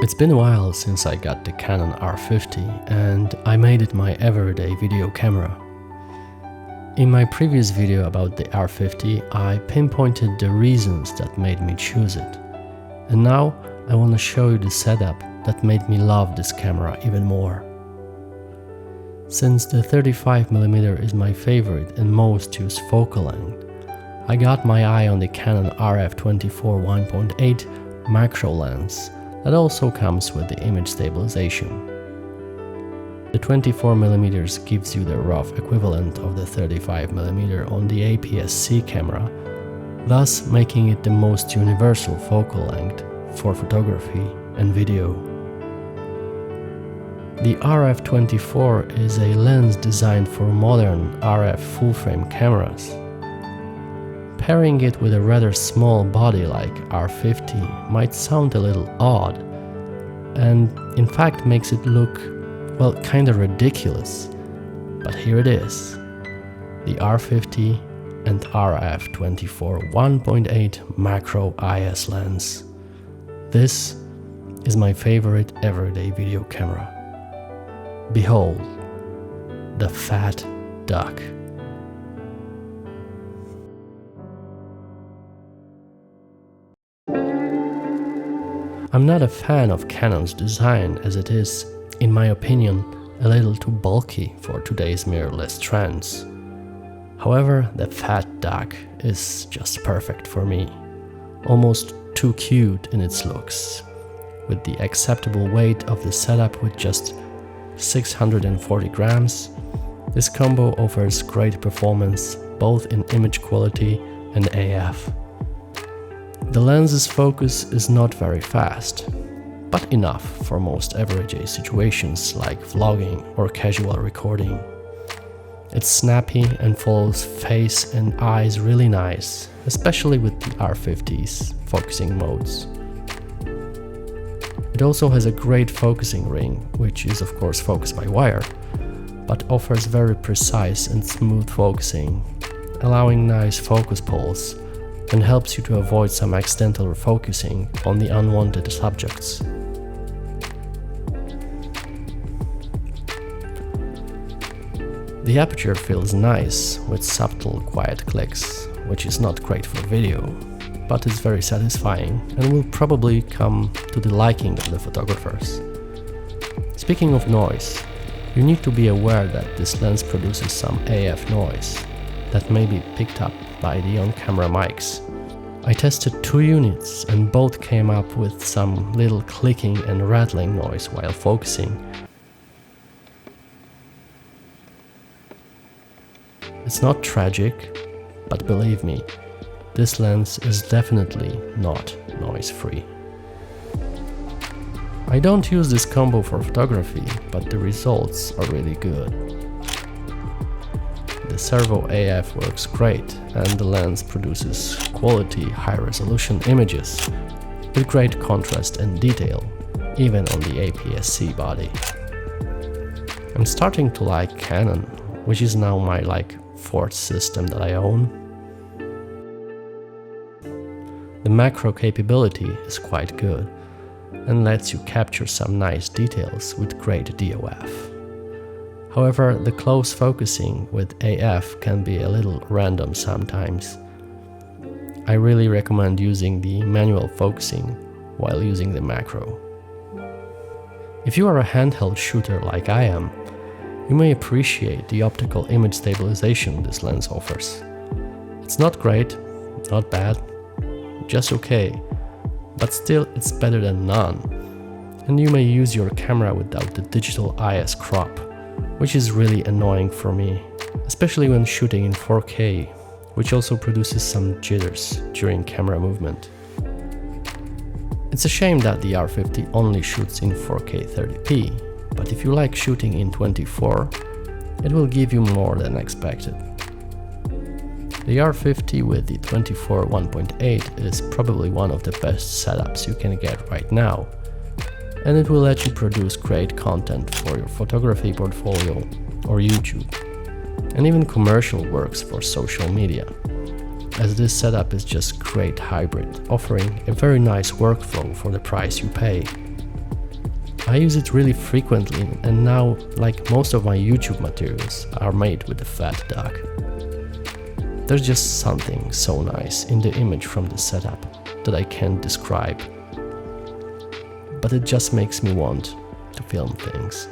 It's been a while since I got the Canon R50 and I made it my everyday video camera. In my previous video about the R50, I pinpointed the reasons that made me choose it. And now I want to show you the setup that made me love this camera even more. Since the 35mm is my favorite and most used focal length, I got my eye on the Canon R50 1.8 macro lens that also comes with the image stabilization. The 24mm gives you the rough equivalent of the 35mm on the APS-C camera, thus making it the most universal focal length for photography and video. The RF24 is a lens designed for modern RF full-frame cameras. Pairing it with a rather small body like R50 might sound a little odd, and in fact makes it look, well, kinda ridiculous. But here it is, the R50 and RF24 1.8 macro IS lens. This is my favorite everyday video camera. Behold, the fat duck. I'm not a fan of Canon's design, as it is, in my opinion, a little too bulky for today's mirrorless trends. However, the fat duck is just perfect for me, almost too cute in its looks. With the acceptable weight of the setup with just 640 grams, this combo offers great performance both in image quality and AF. The lens's focus is not very fast, but enough for most everyday situations like vlogging or casual recording. It's snappy and follows face and eyes really nice, especially with the R50's focusing modes. It also has a great focusing ring, which is of course focused by wire, but offers very precise and smooth focusing, allowing nice focus pulls, and helps you to avoid some accidental refocusing on the unwanted subjects. The aperture feels nice with subtle, quiet clicks, which is not great for video, but is very satisfying and will probably come to the liking of the photographers. Speaking of noise, you need to be aware that this lens produces some AF noise that may be picked up by the on-camera mics. I tested 2 units and both came up with some little clicking and rattling noise while focusing. It's not tragic, but believe me, this lens is definitely not noise-free. I don't use this combo for photography, but the results are really good. The servo AF works great, and the lens produces quality high-resolution images with great contrast and detail, even on the APS-C body. I'm starting to like Canon, which is now my 4th system that I own. The macro capability is quite good and lets you capture some nice details with great DOF. However, the close focusing with AF can be a little random sometimes. I really recommend using the manual focusing while using the macro. If you are a handheld shooter like I am, you may appreciate the optical image stabilization this lens offers. It's not great, not bad, just okay, but still it's better than none. And you may use your camera without the digital IS crop, which is really annoying for me, especially when shooting in 4K, which also produces some jitters during camera movement. It's a shame that the R50 only shoots in 4K 30p, but if you like shooting in 24, it will give you more than expected. The R50 with the 24 1.8 is probably one of the best setups you can get right now, and it will let you produce great content for your photography portfolio or YouTube, and even commercial works for social media, as this setup is just great hybrid, offering a very nice workflow for the price you pay. I use it really frequently, and now, like most of my YouTube materials, are made with the fat duck. There's just something so nice in the image from the setup that I can't describe, but it just makes me want to film things.